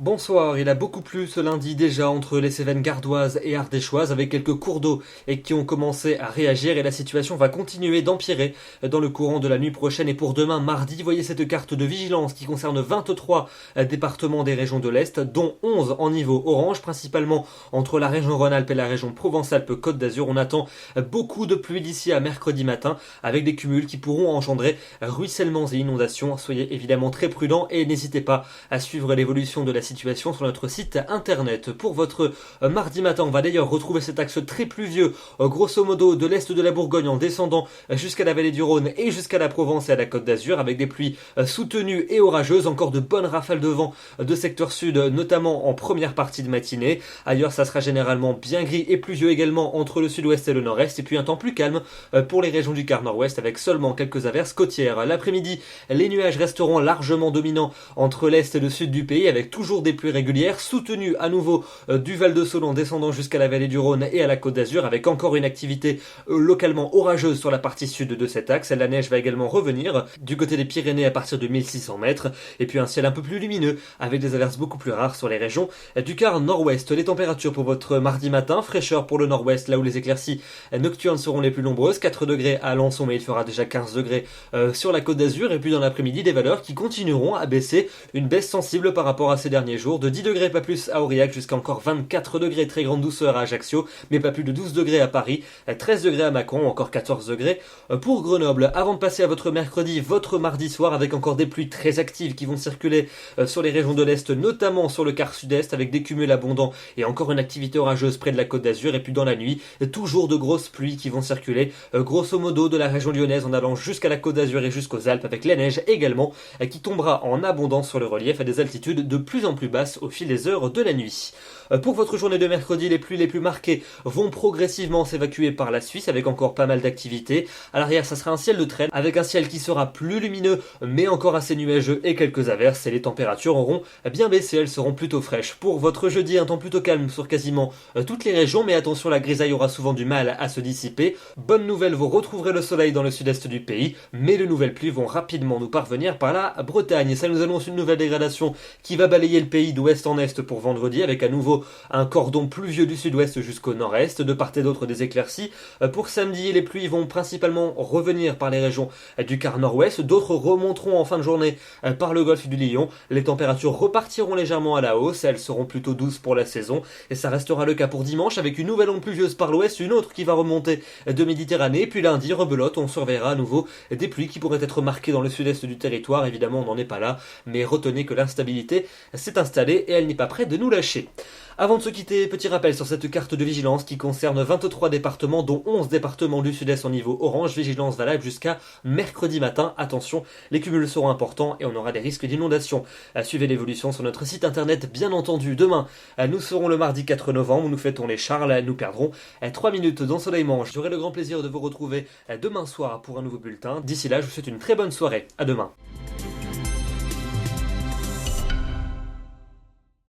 Bonsoir, il a beaucoup plu ce lundi déjà entre les Cévennes gardoises et ardéchoises avec quelques cours d'eau et qui ont commencé à réagir et la situation va continuer d'empirer dans le courant de la nuit prochaine et pour demain mardi. Voyez cette carte de vigilance qui concerne 23 départements des régions de l'Est dont 11 en niveau orange, principalement entre la région Rhône-Alpes et la région Provence-Alpes-Côte d'Azur. On attend beaucoup de pluie d'ici à mercredi matin avec des cumuls qui pourront engendrer ruissellements et inondations. Soyez évidemment très prudents et n'hésitez pas à suivre l'évolution de la situation sur notre site internet. Pour votre mardi matin, on va d'ailleurs retrouver cet axe très pluvieux, grosso modo de l'est de la Bourgogne en descendant jusqu'à la vallée du Rhône et jusqu'à la Provence et à la Côte d'Azur, avec des pluies soutenues et orageuses, encore de bonnes rafales de vent de secteur sud, notamment en première partie de matinée. Ailleurs, ça sera généralement bien gris et pluvieux également entre le sud-ouest et le nord-est, et puis un temps plus calme pour les régions du quart nord-ouest, avec seulement quelques averses côtières. L'après-midi, les nuages resteront largement dominants entre l'est et le sud du pays, avec toujours des pluies régulières, soutenues à nouveau du Val de Saône en descendant jusqu'à la vallée du Rhône et à la Côte d'Azur, avec encore une activité localement orageuse sur la partie sud de cet axe. La neige va également revenir du côté des Pyrénées à partir de 1600 mètres, et puis un ciel un peu plus lumineux, avec des averses beaucoup plus rares sur les régions du quart nord-ouest. Les températures pour votre mardi matin: fraîcheur pour le nord-ouest, là où les éclaircies nocturnes seront les plus nombreuses, 4 degrés à Alençon, mais il fera déjà 15 degrés sur la Côte d'Azur, et puis dans l'après-midi, des valeurs qui continueront à baisser, une baisse sensible par rapport à ces derniers jours, de 10 degrés pas plus à Aurillac jusqu'à encore 24 degrés, très grande douceur à Ajaccio, mais pas plus de 12 degrés à Paris, 13 degrés à Mâcon, encore 14 degrés pour Grenoble. Avant de passer à votre mercredi, votre mardi soir, avec encore des pluies très actives qui vont circuler sur les régions de l'Est, notamment sur le quart sud-est, avec des cumuls abondants et encore une activité orageuse près de la Côte d'Azur. Et puis dans la nuit, toujours de grosses pluies qui vont circuler, grosso modo de la région lyonnaise en allant jusqu'à la Côte d'Azur et jusqu'aux Alpes, avec la neige également qui tombera en abondance sur le relief à des altitudes de plus en plus basses au fil des heures de la nuit. Pour votre journée de mercredi, les pluies les plus marquées vont progressivement s'évacuer par la Suisse, avec encore pas mal d'activités. À l'arrière, ça sera un ciel de traîne, avec un ciel qui sera plus lumineux, mais encore assez nuageux et quelques averses, et les températures auront bien baissé, elles seront plutôt fraîches. Pour votre jeudi, un temps plutôt calme sur quasiment toutes les régions, mais attention, la grisaille aura souvent du mal à se dissiper. Bonne nouvelle, vous retrouverez le soleil dans le sud-est du pays, mais de nouvelles pluies vont rapidement nous parvenir par la Bretagne. Ça nous annonce une nouvelle dégradation qui va balayer le pays d'ouest en est pour vendredi, avec à nouveau un cordon pluvieux du sud-ouest jusqu'au nord-est, de part et d'autre des éclaircies. Pour samedi, les pluies vont principalement revenir par les régions du quart nord-ouest, d'autres remonteront en fin de journée par le golfe du Lion. Les températures repartiront légèrement à la hausse, elles seront plutôt douces pour la saison, et ça restera le cas pour dimanche, avec une nouvelle onde pluvieuse par l'ouest, une autre qui va remonter de Méditerranée, puis lundi, rebelote, on surveillera à nouveau des pluies qui pourraient être marquées dans le sud-est du territoire. Évidemment, on n'en est pas là, mais retenez que l'instabilité s'est installée et elle n'est pas prête de nous lâcher. Avant de se quitter, petit rappel sur cette carte de vigilance qui concerne 23 départements, dont 11 départements du sud-est en niveau orange. Vigilance valable jusqu'à mercredi matin. Attention, les cumuls seront importants et on aura des risques d'inondation. Suivez l'évolution sur notre site internet, bien entendu. Demain, nous serons le mardi 4 novembre, nous fêtons les Charles, nous perdrons 3 minutes d'ensoleillement. J'aurai le grand plaisir de vous retrouver demain soir pour un nouveau bulletin. D'ici là, je vous souhaite une très bonne soirée. À demain.